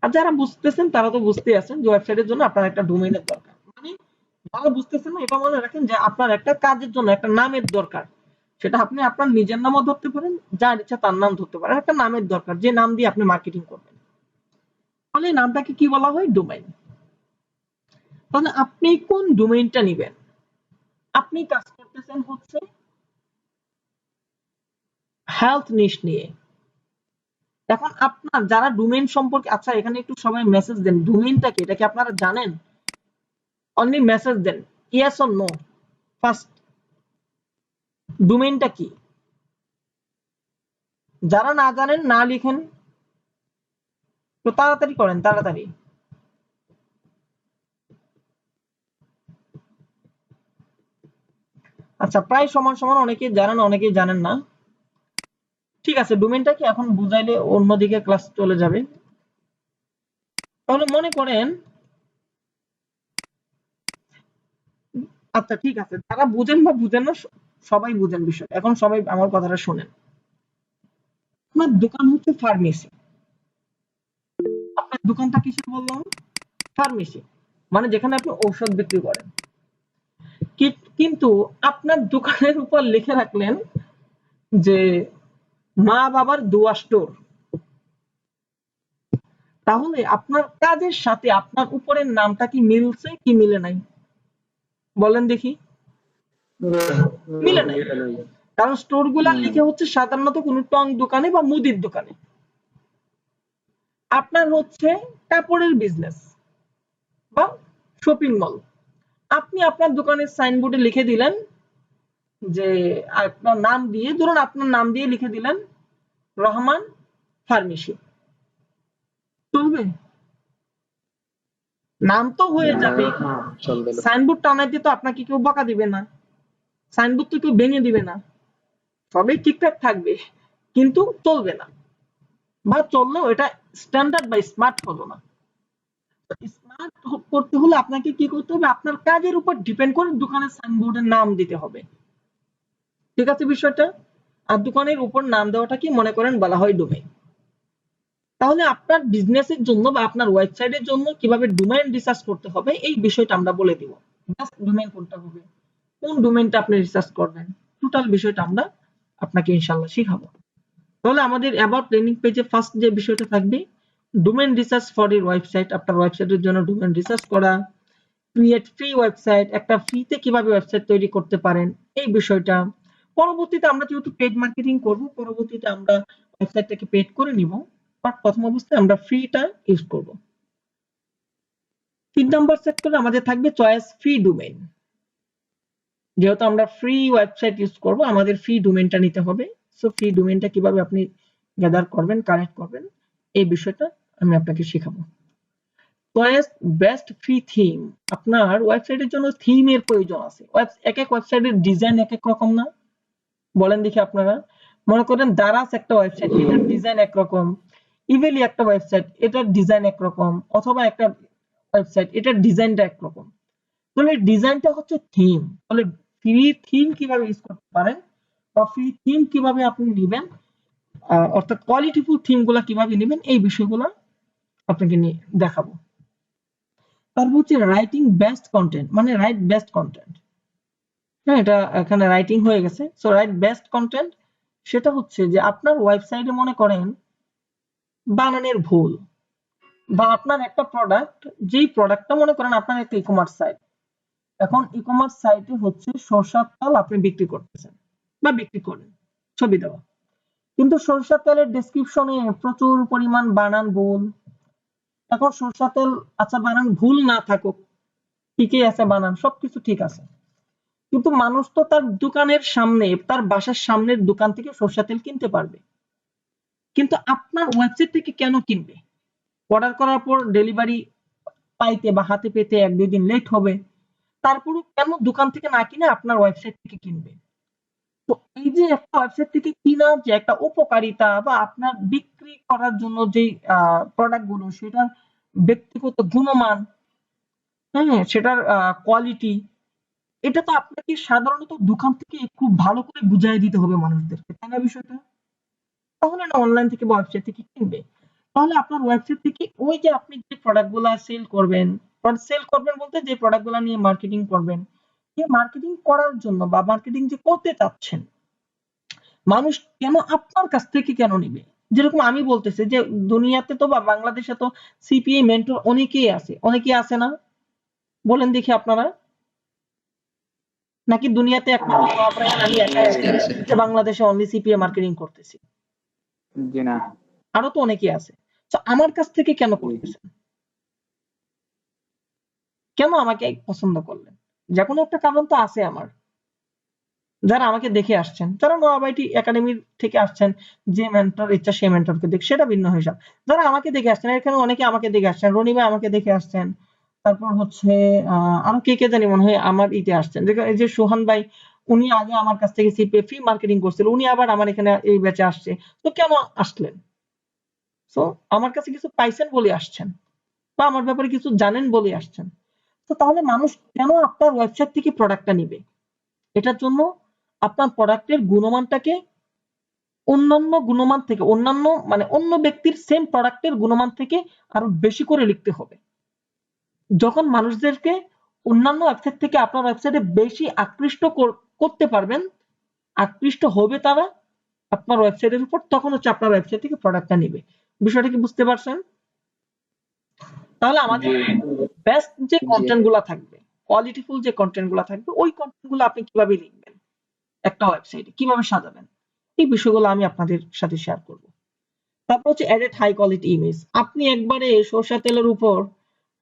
আর যারা বুঝতেছেন তারা তো বুঝতেই আছেন যে ওয়েবসাইটের জন্য আপনার একটা ডোমেইনের দরকার। মানে যারা বুঝতেছেন না এটা মনে রাখেন যে আপনার একটা কাজের জন্য একটা নামের দরকার। সেটা আপনি আপনার নিজের নামও ধরতে পারেন, যার ইচ্ছা তার নাম ধরতে পারেন, একটা নামের দরকার যে নাম দিয়ে আপনি মার্কেটিং করবেন। তাহলে এই নামটাকে কি বলা হয়, ডোমেইন। তাহলে আপনি কোন ডোমেইনটা নেবেন? আপনি কাজ করতেছেন হচ্ছে হেলথ নিশ নিয়ে। এখন আপনার যারা ডোমেইন সম্পর্কে, আচ্ছা এখানে একটু সবাই মেসেজ দেন, ডোমেইনটা কি এটা কি আপনারা জানেন? অনলি মেসেজ দেন, ইয়েস অর নো। ফার্স্ট, ডোমেইনটা কি? যারা না জানেন না লিখেন, তো তাড়াতাড়ি করেন, তাড়াতাড়ি। আচ্ছা, প্রায় সমান সমান, অনেকেই জানেন অনেকেই জানেন না। ঠিক আছে, ডোমেইনটা কি এখন বুঝাইলে অন্যদিকে ক্লাস চলে যাবে। তাহলে মনে করেন, আচ্ছা ঠিক আছে, যারা বুঝেন বা বুঝেন না সবাই বুঝেন বিষয়, এখন সবাই আমার কথাটা শুনেন। আপনার দোকান হচ্ছে ফার্মেসি। আপনার দোকানটা কিসের বললাম? ফার্মেসি, মানে যেখানে আপনি ঔষধ বিক্রি করেন। কিন্তু আপনার দোকানের উপর লিখে রাখলেন যে মা বাবার দোয়া স্টোর। তাহলে আপনার কাজের সাথে আপনার উপরের নামটা কি মিলছে কি মিলে নাই? বলেন দেখি। মিলে নাই, কারণ স্টোর গুলা লিখে হচ্ছে সাধারণত কোনো টং দোকানে বা মুদির দোকানে। আপনার হচ্ছে কাপড়ের বিজনেস বা শপিং মল, আপনি আপনার দোকানের সাইনবোর্ডে লিখে দিলেন যে আপনার নাম দিয়ে, ধরুন আপনার নাম দিয়ে লিখে দিলেন রহমান ফার্মেসি। চলবে? নাম তো হয়ে যাবে, সাইনবোর্ড টানাইতে তো আপনাকে কেউ বকা দিবে না, সাইনবোর্ড তো কেউ ভেঙে দিবে না, সবই ঠিকঠাক থাকবে, কিন্তু চলবে না, বা চললেও এটা স্ট্যান্ডার্ড বা স্মার্ট হলো না। স্মার্ট করতে হলে আপনাকে কি করতে হবে, আপনার কাজের উপর ডিপেন্ড করে দোকানের সাইনবোর্ডের নাম দিতে হবে। ঠিক আছে বিষয়টা? আর দোকানের উপর নাম দেওয়াটা কি মনে করেন বলা হয় ডোমেইন। তাহলে আপনার বিজনেসের জন্য বা আপনার ওয়েবসাইটের জন্য কিভাবে ডোমেইন রিসার্চ করতে হবে এই বিষয়টা আমরা বলে দিব। জাস্ট ডোমেইন কোনটা হবে, কোন ডোমেইনটা আপনি রিসার্চ করবেন, টোটাল বিষয়টা আমরা আপনাকে ইনশাআল্লাহ শিখাবো। তাহলে আমাদের অ্যাবাউট ল্যান্ডিং পেজে ফার্স্ট যে বিষয়টা থাকবে domain research for your website, আপনার ওয়েবসাইটের জন্য ডোমেইন রিসার্চ করা। ক্রিয়েট ফ্রি ওয়েবসাইট, একটা ফ্রিতে কিভাবে ওয়েবসাইট তৈরি করতে পারেন এই বিষয়টা। পরবর্তীতে আমরা যেহেতু পেড মার্কেটিং করব, পরবর্তীতে আমরা ওয়েবসাইটটাকে পেড করে নিব, বাট প্রথম অবস্থায় আমরা ফ্রিটা ইউজ করব। 3 নাম্বার সেক্টরে আমাদের থাকবে চয়েস ফ্রি ডোমেইন। যেহেতু আমরা ফ্রি ওয়েবসাইট ইউজ করব, আমাদের ফ্রি ডোমেইনটা নিতে হবে। সো ফ্রি ডোমেইনটা কিভাবে আপনি গ্যাদার করবেন, কালেক্ট করবেন, এই বিষয়টা আমি আপনাকে শেখাবো। Choice best free theme. আপনার ওয়েবসাইটের জন্য থিমের প্রয়োজন আছে। এক এক ওয়েবসাইটের ডিজাইন এক এক রকম না? বলেন দেখি আপনারা। মনে করেন দারাস একটা ওয়েবসাইট, এটার ডিজাইন একরকম, ইভেলি একটা ওয়েবসাইট, এটার ডিজাইন একরকম, অথবা একটা ওয়েবসাইট এটার ডিজাইনটা একরকম। তাহলে ডিজাইনটা হচ্ছে থিম। তাহলে ফ্রি থিম কিভাবে ইউজ করতে পারেন বা ফ্রি থিম কিভাবে আপনি নেবেন, অর্থাৎ কোয়ালিটিফুল থিম গুলা কিভাবে নেবেন, এই বিষয়গুলো আপনাকে নিয়ে দেখাবো। তারপর হচ্ছে রাইটিং বেস্ট কন্টেন্ট, মানে রাইট বেস্ট কন্টেন্ট। হ্যাঁ, এটা এখানে রাইটিং হয়ে গেছে। সো রাইট বেস্ট কন্টেন্ট, সেটা হচ্ছে যে আপনার ওয়েবসাইটে মনে করেন বানানের ভুল, বা আপনার একটা প্রোডাক্ট, যেই প্রোডাক্টটা মনে করেন আপনার একটা ই কমার্স সাইট, এখন ই কমার্স সাইটে হচ্ছে সরষের তেল আপনি বিক্রি করতেছেন বা বিক্রি করেন, ছবি দেওয়া, কিন্তু সরষের তেলের ডেসক্রিপশনে প্রচুর পরিমাণ বানান ভুল। এখন সরষের তেল, আচ্ছা বানান ভুল না থাকুক, ঠিকই আছে, বানান সবকিছু ঠিক আছে, কিন্তু মানুষ তো তার দোকানের সামনে, তার বাসার সামনের দোকান থেকে সরষের তেল কিনতে পারবে, কিন্তু আপনার ওয়েবসাইট থেকে কেন কিনবে? অর্ডার করার পর ডেলিভারি পাইতে বা হাতে পেতে 1-2 দিন লেট হবে, তারপরও কেন দোকান থেকে না কিনে আপনার ওয়েবসাইট থেকে কিনবে? তো এই যে একটা ওয়েবসাইট থেকে কেনার যে একটা উপকারিতা, বা আপনার বিক্রি করার জন্য যে প্রোডাক্ট গুলো, সেটার ব্যক্তিগত গুণমান, হ্যাঁ, সেটার কোয়ালিটি, এটা তো আপনাকে সাধারণত দোকান থেকে খুব ভালো করে বুঝিয়ে দিতে হবে মানুষদেরকে, তাই না বিষয়টা? তাহলে না অনলাইন থেকে বা ওয়েবসাইট থেকে কিনবে। তাহলে আপনার ওয়েবসাইট থেকে ওই যে আপনি যে প্রোডাক্ট গুলা সেল করবেন বলতে যে প্রোডাক্ট গুলা নিয়ে মার্কেটিং করবেন, এই মার্কেটিং করার জন্য বা মার্কেটিং যে করতে চাচ্ছেন, মানুষ কেন আপনার কাছ থেকে কেন নিবে? যেরকম আমি বলতেছি যে দুনিয়াতে তো বা বাংলাদেশে তো সিপিএ মেন্টর অনেকেই আছে না? বলেন দেখি আপনারা। নাকি দুনিয়াতে একমাত্র সোহাব রায়হান আমি একাই আছি যে বাংলাদেশে অনলি সিপিএ মার্কেটিং করতেছি? জি না। আরো তো অনেকেই আছে। তো আমার কাছ থেকে কেন করতেছেন? কেন আমাকে পছন্দ করলেন? যে কোনো একটা কারণ তো আছে আমার। যারা আমাকে দেখে আসছেন, যারা নোয়াবাইটি একাডেমি থেকে আসছেন, যে মেন্টর ইচ্ছা সেই মেন্টরকে দেখ, সেটা ভিন্ন হিসাব। যারা আমাকে দেখে আসছেন, এখানে অনেকে আমাকে দেখে আসছেন, রনি ভাই আমাকে দেখে আসছেন, তারপর হচ্ছে আরো কে জানি মনে হয় আমার ইতে আসছেন, এই যে সোহান ভাই, উনি আগে আমার কাছ থেকে সিপিএ ফ্রি মার্কেটিং করছিল, উনি আবার আমার এখানে এই ব্যাচে আসছে। তো কেন আসলেন? তো আমার কাছে কিছু পাইছেন বলে আসছেন, বা আমার ব্যাপারে কিছু জানেন বলে আসছেন। তো তাহলে মানুষ কেন আপনার ওয়েবসাইট থেকে প্রোডাক্টটা নিবে? এটার জন্য আপনার প্রোডাক্টের গুণমানটাকে অন্যান্য গুণমান থেকে, অন্যান্য মানে অন্য ব্যক্তির সেম প্রোডাক্টের গুণমান থেকে আরো বেশি করে লিখতে হবে। যখন মানুষদেরকে অন্যান্য ওয়েবসাইট থেকে আপনার ওয়েবসাইটে বেশি আকৃষ্ট করতে পারবেন, আকৃষ্ট হবে তারা আপনার ওয়েবসাইটের উপর, তখন হচ্ছে আপনার ওয়েবসাইট থেকে প্রোডাক্টটা নিবে। বিষয়টা কি বুঝতে পারছেন? তাহলে আমাদের বেস্ট যে কন্টেন্ট গুলা থাকবে, কোয়ালিটিফুল যে কন্টেন্ট গুলা থাকবে, ওই কন্টেন্ট গুলো আপনি কিভাবে লিখবেন, একটা ওয়েবসাইটে কিভাবে সাজাবেন, এই বিষয়গুলো আমি আপনাদের সাথে শেয়ার করব। তারপর হচ্ছে এডিট হাই কোয়ালিটি ইমেজ। আপনি একবারে সরষের তেলের উপর,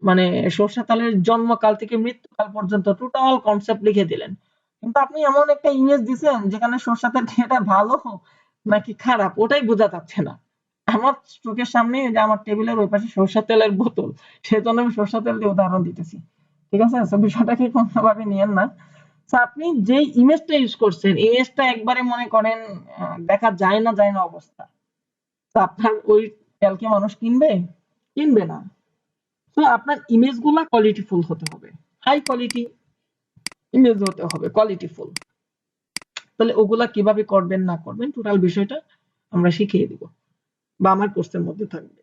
মানে সরষের তেলের জন্মকাল থেকে মৃত্যুকাল পর্যন্ত টোটাল কনসেপ্ট লিখে দিলেন, কিন্তু আপনি এমন একটা ইমেজ দিছেন যেখানে সরষের তেল এটা ভালো নাকি খারাপ ওটাই বোঝা যাচ্ছে না। আমার চোখের সামনে যে আমার টেবিলের ওই পাশে সরষের তেলের বোতল, সেজন্য আমি সরষের তেল দিয়ে উদাহরণ দিতেছি, ঠিক আছে? তো বিষয়টাকে কোনোভাবে নিয়েন না। তো আপনি যে ইমেজটা ইউজ করছেন, ইমেজটা একবারে মনে করেন দেখা যায় না অবস্থা, তো আপনার ওই তেলকে মানুষ কিনবে? কিনবে না। তো আপনার ইমেজ গুলা কোয়ালিটিফুল হতে হবে, হাই কোয়ালিটি ইমেজ হতে হবে, কোয়ালিটিফুল। তাহলে ওগুলা কিভাবে করবেন না করবেন টোটাল বিষয়টা আমরা শিখিয়ে দিব, বা আমার কোর্সের মধ্যে থাকবে।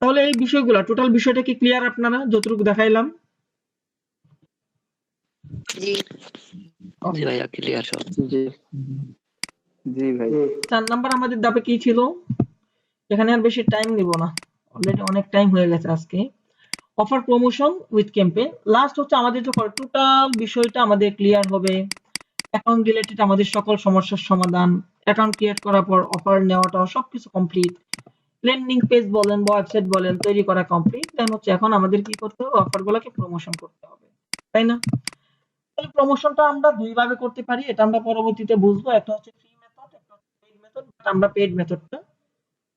তাহলে এই বিষয়গুলা টোটাল বিষয়টা কি ক্লিয়ার আপনারা যতটুকু দেখাইলাম? জি জি ভাইয়া ক্লিয়ার সব। জি জি ভাই। 4 নাম্বার আমাদের দাবে কি ছিল? এখানে আর বেশি টাইম নিব না, অলরেডি অনেক টাইম হয়ে গেছে আজকে। Offer promotion with campaign. Last হচ্ছে আমাদের যখন টোটাল বিষয়টা আমাদের ক্লিয়ার হবে, অ্যাকাউন্ট রিলেটেড আমাদের সকল সমস্যার সমাধান, অ্যাকাউন্ট ক্রিয়েট করার পর অফার নেওয়াটা সবকিছু কমপ্লিট, ল্যান্ডিং পেজ বলেন বা ওয়েবসাইট বলেন তৈরি করা কমপ্লিট। দেন হচ্ছে এখন আমাদের কি করতে হবে, অফারগুলোকে প্রমোশন করতে হবে, তাই না? তাহলে প্রমোশনটা আমরা দুই ভাবে করতে পারি, এটা আমরা পরবর্তীতে বুঝবো। একটা হচ্ছে ফ্রি মেথড, একটা হচ্ছে পেইড মেথড, বাট আমরা পেইড মেথডটা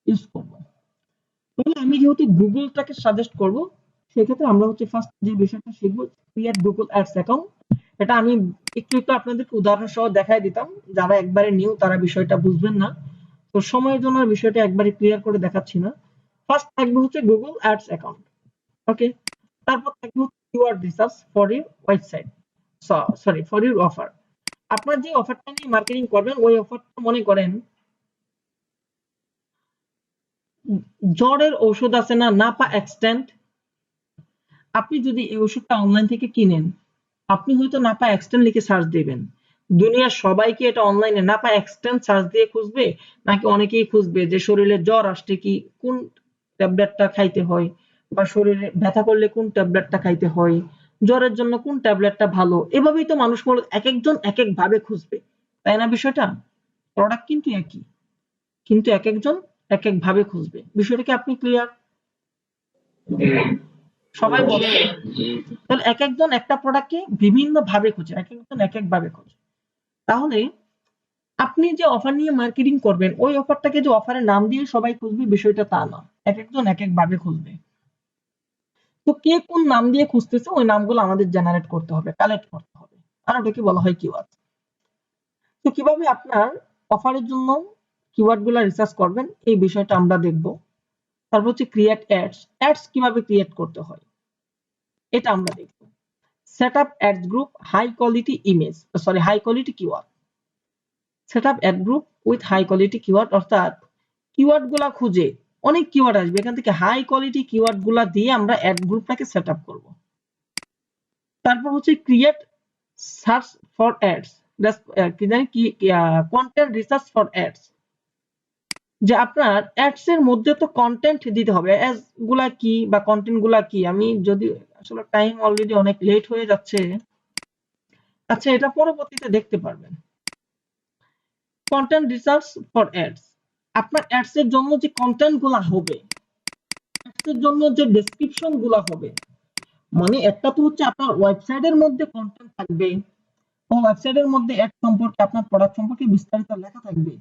ইউজ করব। তাহলে আমি যেহেতু গুগলটাকে সাজেস্ট করব, সেক্ষেত্রে আমরা হচ্ছে ফার্স্ট যে বিষয়টা শিখবো, ক্রিয়েট গুগল অ্যাডস অ্যাকাউন্ট। এটা আমি একটু একটু আপনাদেরকে উদাহরণ সহ দেখাই দিতাম, যারা একবারে নিউ তারা বিষয়টা বুঝবেন না, তো সময়ের জন্য বিষয়টা একবারে ক্লিয়ার করে দেখাচ্ছি না। ফার্স্ট থাকবে হচ্ছে গুগল অ্যাডস অ্যাকাউন্ট, ওকে। তারপর থাকবে হচ্ছে keyword research for your website, sorry for your offer. আপনার যে অফারটা নিয়ে মার্কেটিং করবেন, ওই অফারটা মনে করেন জ্বরের ঔষধ আছে না, নাপা এক্সটেন্ট। আপনি যদি এই ওষুধটা অনলাইন থেকে কিনেন, আপনি হয়তো নাপা এক্সটেন্ট লিখে সার্চ দিবেন, দুনিয়ার সবাইকে এটা অনলাইনে নাপা এক্সটেন্ট সার্চ দিয়ে খুঁজবে, নাকি অনেকেই খুঁজবে যে শরীরে জ্বর আসছে কি কোন ট্যাবলেটটা খাইতে হয়, বা শরীরে ব্যথা করলে কোন ট্যাবলেটটা খাইতে হয়, জ্বরের জন্য কোন ট্যাবলেটটা ভালো। এভাবেই তো মানুষ এক একজন এক এক ভাবে খুঁজবে, তাই না? বিষয়টা প্রোডাক্ট কিন্তু একই, কিন্তু এক একজন এক এক ভাবে খুঁজবে। বিষয়টা কি আপনি ক্লিয়ার? সবাই বলে তাহলে এক একজন একটা প্রোডাক্টকে বিভিন্ন ভাবে খুঁজে, এক একজন এক এক ভাবে খুঁজে। তাহলে আপনি যে অফার নিয়ে মার্কেটিং করবেন, ওই অফারটাকে যে অফারের নাম দিয়ে সবাই খুঁজবে বিষয়টা তা না, এক একজন এক এক ভাবে খুঁজবে। তো কে কোন নাম দিয়ে খুঁজতেছে ওই নামগুলো আমাদের জেনারেট করতে হবে, কালেক্ট করতে হবে, আর ওটাকে বলা হয় কিওয়ার্ড। তো কিভাবে আপনার অফারের জন্য কিওয়ার্ড গুলা রিসার্চ করবেন এই বিষয়টা আমরা দেখব। তারপর হচ্ছে ক্রিয়েট অ্যাডস, অ্যাডস কিভাবে ক্রিয়েট করতে হয় এটা আমরা দেখব। Set up ads group, high quality image, sorry high quality keyword. Set up ad group with high quality keyword, অর্থাৎ কিওয়ার্ড গুলা খুঁজে অনেক কিওয়ার্ড আসবে, এখান থেকে হাই কোয়ালিটি কিওয়ার্ড গুলা দিয়ে আমরা অ্যাড গ্রুপটাকে সেট আপ করবো। তারপর হচ্ছে ক্রিয়েট সার্চ ফর অ্যাডস, কি জানি কি কন্টেন্ট রিসার্চ ফর অ্যাডস, যে আপনার অ্যাডস এর মধ্যে তো কন্টেন্ট দিতে হবে, অ্যাডস গুলা কি বা কন্টেন্ট গুলা কি। আমি যদি আসলে টাইম অলরেডি অনেক লেট হয়ে যাচ্ছে, আচ্ছা এটা পরবর্তীতে দেখতে পারবেন। কন্টেন্ট রিসার্চ ফর অ্যাডস, আপনার অ্যাডস এর জন্য যে কন্টেন্ট গুলা হবে, অ্যাডস এর জন্য যে ডেসক্রিপশন গুলা হবে, মানে একটা তো হচ্ছে আপনার ওয়েবসাইটের মধ্যে কন্টেন্ট থাকবে, ও ওয়েবসাইটের মধ্যে অ্যাড সম্পর্কে আপনার প্রোডাক্ট সম্পর্কে বিস্তারিত লেখা থাকবে,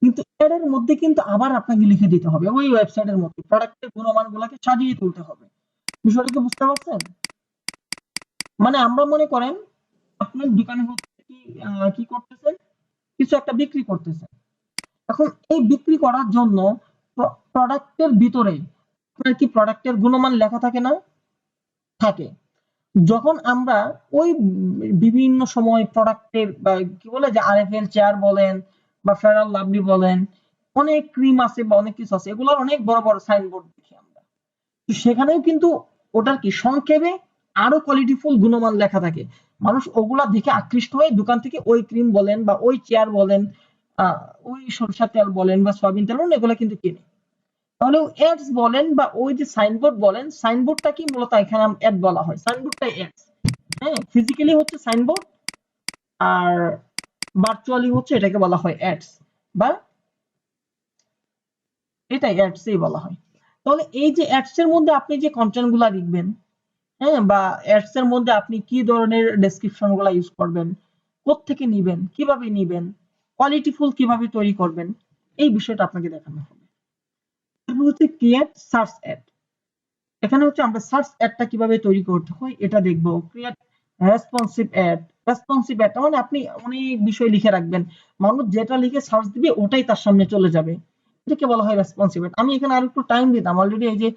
কিন্তু অ্যাড এর মধ্যে কিন্তু আবার আপনাকে লিখে দিতে হবে ওই ওয়েবসাইটের মধ্যে প্রোডাক্টের গুণমানগুলোকে সাজিয়ে তুলতে হবে। বিষয়টা কি বুঝতে পারছেন? মানে আমরা মনে করেন আপনার দোকানে হচ্ছে কি করতেছেন, কিছু একটা বিক্রি করতেছেন। এখন এই বিক্রি করার জন্য প্রোডাক্টের ভিতরে আপনার কি প্রোডাক্টের গুণমান লেখা থাকে না? থাকে। যখন আমরা ওই বিভিন্ন সময় প্রোডাক্টের কি বলে যে আরএফএল চেয়ার বলেন বা ফেয়ার অ্যান্ড লাভলি বলেন, অনেক ক্রিম আছে বা অনেক কিছু আছে, এগুলোর অনেক বড় বড় সাইনবোর্ড দেখি আমরা, তো সেখানেও কিন্তু ওটার কি সংক্ষেপে আরো কোয়ালিটিফুল গুণমান লেখা থাকে। মানুষ ওগুলা দেখে আকৃষ্ট হয়ে দোকান থেকে ওই ক্রিম বলেন বা ওই চেয়ার বলেন, ওই সরষের তেল বলেন বা সয়াবিন তেল বলেন, এগুলা কিন্তু কিনে। তাহলে অ্যাডস বলেন বা ওই যে সাইনবোর্ড বলেন, সাইনবোর্ডটা কি মূলত এখানে অ্যাড বলা হয়, সাইনবোর্ডটাই অ্যাডস। হ্যাঁ, ফিজিক্যালি হচ্ছে সাইনবোর্ড, আর ভার্চুয়ালি হচ্ছে এটাকে বলা হয় অ্যাডস, বা এটাই অ্যাডসই বলা হয়। তাহলে এই যে অ্যাডস এর মধ্যে আপনি যে কন্টেন্ট গুলা লিখবেন, হ্যাঁ, বা অ্যাডস এর মধ্যে আপনি কি ধরনের ডেসক্রিপশন গুলা ইউজ করবেন, কোত্থেকে নিবেন, কিভাবে নিবেন, কোয়ালিটিফুল কিভাবে তৈরি করবেন, এই বিষয়টা আপনাকে দেখানো হবে। তারপর হচ্ছে ক্রিয়েট সার্চ অ্যাড, এখানে হচ্ছে আমরা সার্চ অ্যাডটা কিভাবে তৈরি করতে হয় এটা দেখব। Create responsive ad, responsive ad মানে আপনি অনেক বিষয় লিখে রাখবেন, মানুষ যেটা লিখে সার্চ দিবে ওটাই তার সামনে চলে যাবে, এটাকে বলা হয় রেসপন্সিভ অ্যাড। আমি এখানে আর একটু টাইম দিতাম, অলরেডি এই যে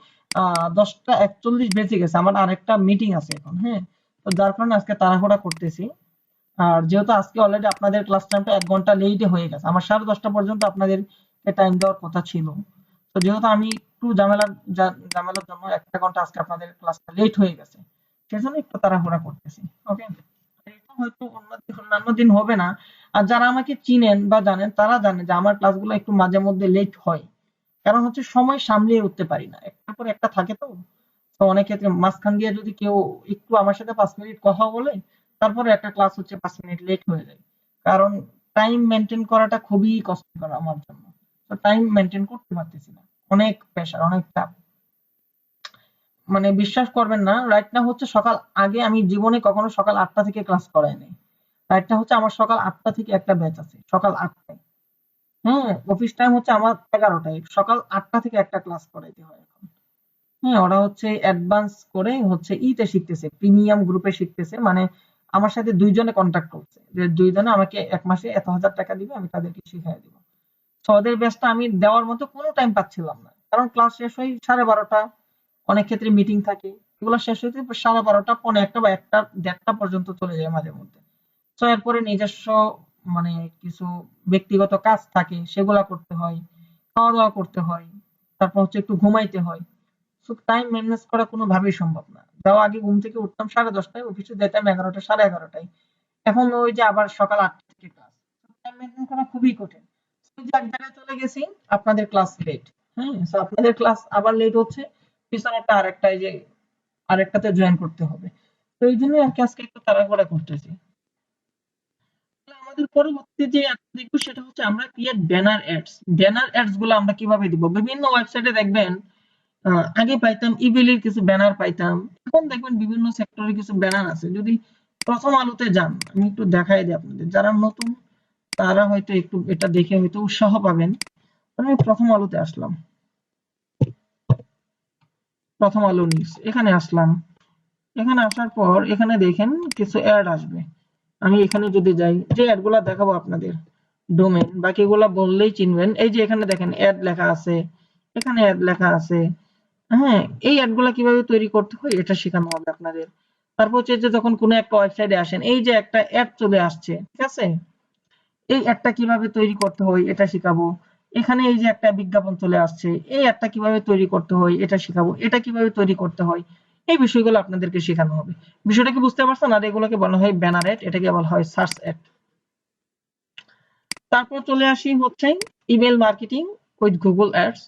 10টা 41 বেজে গেছে, আমার আরেকটা মিটিং আছে এখন, হ্যাঁ, তো যার কারণে আজকে তাড়াহুড়া করতেছি। আর যেহেতু আজকে অলরেডি আপনাদের ক্লাস টাইমটা 1 ঘন্টা লেটে হয়ে গেছে, আমার 10:30 পর্যন্ত আপনাদেরকে টাইম দেওয়ার কথা ছিল, তো যেহেতু আমি একটু ঝামেলার জন্য 1 ঘন্টা আজকে আপনাদের ক্লাসটা লেট হয়ে গেছে, সেজন্য একটু তাড়াহুড়া করতেছি, ওকে। এটা হয়তো অন্যান্য দিন হবে না। আর যারা আমাকে চিনেন বা জানেন তারা জানে যে আমার ক্লাসগুলো একটু মাঝে মধ্যে লেট হয়, কারণ হচ্ছে সময় সামলিয়ে উঠতে পারি না, একটার পর একটা থাকে তো, তো অনেক ক্ষেত্রে মাঝখান দিয়ে যদি কেউ একটু আমার সাথে 5 মিনিট কথা বলে, তারপরে একটা ক্লাস হচ্ছে 5 মিনিট লেট হয়ে যায়, কারণ টাইম মেনটেন করাটা খুবই কষ্টকর আমার জন্য। তো টাইম মেনটেন করতে পারতেছি না, অনেক প্রেশার, অনেক চাপ। মানে বিশ্বাস করবেন না, রাইট না হচ্ছে সকাল আগে আমি জীবনে কখনো সকাল 8টা থেকে ক্লাস করাই নাই। রাইট না হচ্ছে আমার সকাল 8টা থেকে একটা ব্যাচ আছে, সকাল 8টায়। হ্যাঁ, অফিস টাইম হচ্ছে আমার 11টায়, সকাল 8টা থেকে একটা ক্লাস করাইতে হয় এখন। হ্যাঁ, ওরা হচ্ছে অ্যাডভান্স করে হচ্ছে ইতে শিখতেছে, প্রিমিয়াম গ্রুপে শিখতেছে। মানে আমার সাথে 2 জনে কন্ট্যাক্ট করছে, যে 2 জনে আমাকে 1 মাসে এত হাজার টাকা দিবে, আমি তাদেরকে শিখিয়ে দিব। তো ওদের ব্যাচটা আমি দেওয়ার মতো কোনো টাইম পাচ্ছিলাম না, কারণ ক্লাস শেষ হয় 12:30, অনেক ক্ষেত্রে মিটিং থাকে, এগুলো শেষ হইতে 12:30, 1:45 বা 1টা 1:30 পর্যন্ত চলে যায় মাঝে মধ্যে। তো এরপরে নিজস্ব মানে কিছু ব্যক্তিগত কাজ থাকে, সেগুলা করতে হয়, খাওয়া দাওয়া করতে হয়, তারপর হচ্ছে একটু ঘুমাইতে হয়। তো টাইম ম্যানেজ করা কোনোভাবেই সম্ভব না। তাও আগে ঘুম থেকে উঠতাম 10:30টায়, অফিসে যেতাম 11টা 11:30টায়। এখন ওই যে আবার সকাল 8টা থেকে ক্লাস, টাইম মেনটেন করা খুবই কঠিন। ওই যে এক জায়গায় চলে গেছি, আপনাদের ক্লাস লেট। হ্যাঁ, তো আপনাদের ক্লাস আবার লেট হচ্ছে, পিছনে একটা আরেকটা, এই যে আরেকটাতে জয়েন করতে হবে। তো এই জন্য আর কি আজকে একটু তাড়াহুড়া করতেছি। তাহলে আমাদের পরবর্তী যে অ্যাডস দেখবো সেটা হচ্ছে আমরা create banner ads. Banner ads গুলো আমরা কিভাবে দিব? বিভিন্ন ওয়েবসাইটে দেখবেন আগে পাইতাম ইবেলির কিছু ব্যানার পাইতাম, এখন দেখবেন বিভিন্ন সেক্টরে কিছু ব্যানার আছে। যদি প্রথম আলোতে যান, আমি একটু দেখাই দিই আপনাদের, যারা নতুন তারা হয়তো একটু এটা দেখে হয়তো উৎসাহ পাবেন। আমি প্রথম আলোতে আসলাম, প্রথম আলো নিউজ, এখানে আসলাম। এখানে আসার পর এখানে দেখেন কিছু অ্যাড আসবে। আমি এখানে যদি যাই, যে অ্যাড গুলা দেখাবো আপনাদের, ডোমেন বাকিগুলা বললেই চিনবেন। এই যে এখানে দেখেন অ্যাড লেখা আছে, এখানে অ্যাড লেখা আছে। হ্যাঁ, এই অ্যাড গুলা কিভাবে তৈরি করতে হয় এটা শেখানো হবে আপনাদের। তারপর হচ্ছে যে যখন কোনো একটা ওয়েবসাইটে আসেন, এই যে একটা অ্যাড চলে আসছে, ঠিক আছে, এই অ্যাডটা কিভাবে তৈরি করতে হয় এটা শিখাবো। এখানে এই যে একটা বিজ্ঞাপন চলে আসছে, এই অ্যাডটা কিভাবে তৈরি করতে হয় এটা শিখাবো। এটা কিভাবে তৈরি করতে হয়, এই বিষয়গুলো আপনাদেরকে শেখানো হবে। বিষয়টা কি বুঝতে পারছেন? আর এগুলোকে বলা হয় ব্যানার অ্যাড, এটাকে বলা হয় সার্চ অ্যাড। তারপর চলে আসি হচ্ছে email marketing with Google ads.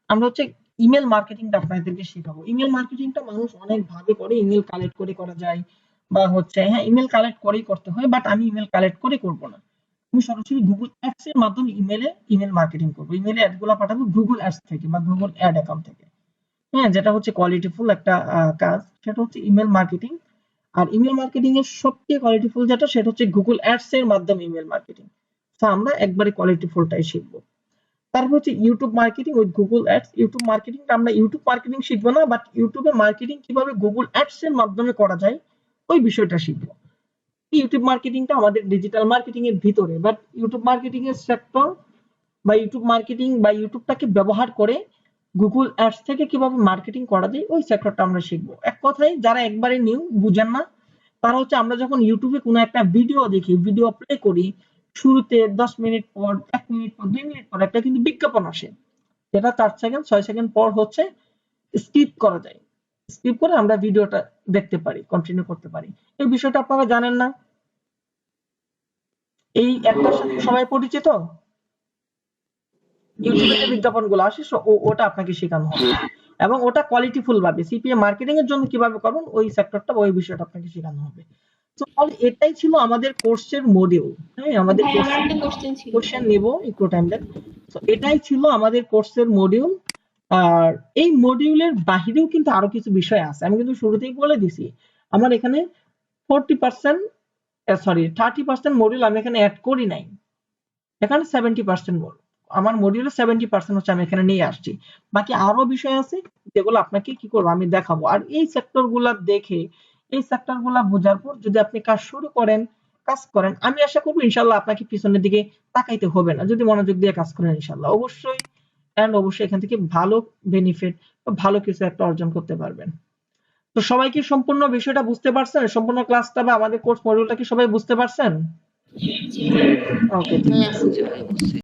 আমরা হচ্ছে ইমেল মার্কেটিংটা আপনাদেরকে শেখাবো। ইমেল মার্কেটিংটা মানুষ অনেক ভাবে করে, ইমেল কালেক্ট করে করা যায়, বা হচ্ছে হ্যাঁ ইমেল কালেক্ট করেই করতে হয়, বাট আমি ইমেল কালেক্ট করে করব না। আমি সরাসরি গুগল অ্যাডস এর মাধ্যমে ইমেল মার্কেটিং করব। ইমেলে অ্যাড গুলো পাঠাবো গুগল অ্যাডস থেকে বা গুগল অ্যাড অ্যাকাউন্ট থেকে। হ্যাঁ, যেটা হচ্ছে কোয়ালিটিফুল একটা কাজ, সেটা হচ্ছে ইমেল মার্কেটিং। আর ইমেল মার্কেটিং এর সবচেয়ে কোয়ালিটিফুল যেটা, সেটা হচ্ছে গুগল অ্যাডস এর মাধ্যমে ইমেল মার্কেটিং। তো আমরা একবারে কোয়ালিটিফুলটাই শিখবো। তারপর হচ্ছে YouTube marketing with Google ads. YouTube মার্কেটিংটা আমরা ইউটিউব মার্কেটিং শিখবো না, বাট ইউটিউবে মার্কেটিং কিভাবে গুগল অ্যাডস এর মাধ্যমে করা যায় ওই বিষয়টা শিখবো। ইউটিউব মার্কেটিংটা আমাদের ডিজিটাল মার্কেটিং এর ভিতরে, বাট ইউটিউব মার্কেটিং এর সেক্টর বা ইউটিউব মার্কেটিং বা ইউটিউবটাকে ব্যবহার করে গুগল অ্যাডস থেকে কিভাবে মার্কেটিং করা যায় ওই সেক্টরটা আমরা শিখবো। এক কথায় যারা একবারে নিউ, বুঝেন না, তারা হচ্ছে আমরা যখন ইউটিউবে কোনো একটা ভিডিও দেখি, ভিডিও প্লে করি, শুরুতে 10 মিনিট পর, 1 মিনিট পর, 2 মিনিট পর একটা কিন্তু বিজ্ঞাপন আসে, যেটা 4 সেকেন্ড 6 সেকেন্ড পর হচ্ছে স্কিপ করা যায়। স্কিপ করে আমরা ভিডিওটা দেখতে পারি, কন্টিনিউ করতে পারি। এই বিষয়টা আপনারা জানেন না? এই একটার সাথে সবাই পরিচিত। ইউটিউবে যে বিজ্ঞাপনগুলো আসে ওটা আপনাকে শেখানো হবে, এবং ওটা কোয়ালিটিফুল ভাবে সিপিএ মার্কেটিং এর জন্য কিভাবে করবেন ওই সেক্টরটা, ওই বিষয়টা আপনাকে শেখানো হবে। তো এটাই ছিল আমাদের কোর্সের মডিউল। হ্যাঁ, আমাদের ভাই আমার একটা কোশ্চেন ছিল। কোশ্চেন নিব, একটু টাইম দেন। তো এটাই ছিল আমাদের কোর্সের মডিউল। আর এই মডিউলের বাহিরেও কিন্তু আরো কিছু বিষয় আছে, আমি কিন্তু শুরুতেই বলে দিছি। আমার এখানে 40%, সরি 30% মডিউল আমি এখানে অ্যাড করি নাই, এখানে 70% মডিউল, আমার মডিউলে 70% হচ্ছে আমি এখানে নিয়ে আসছি। বাকি আরো বিষয় আছে যেগুলো আপনাকে কি করবো আমি দেখাবো। আর এই সেক্টর গুলা দেখে, এই সেক্টর গুলা বোঝার পর যদি আপনি কাজ শুরু করেন, কাজ করেন, আমি আশা করবো ইনশাল্লাহ আপনাকে পিছনের দিকে তাকাইতে হবে না, যদি মনোযোগ দিয়ে কাজ করেন ইনশাল্লাহ। অবশ্যই এন্ড অবশ্যই এখান থেকে ভালো বেনিফিট বা ভালো কিছু একটা অর্জন করতে পারবেন। তো সবাই কি সম্পূর্ণ বিষয়টা বুঝতে পারছেন? সম্পূর্ণ ক্লাসটা বা আমাদের কোর্স মডিউলটা কি সবাই বুঝতে পারছেন? জি ওকে, ভাই, বুঝছি।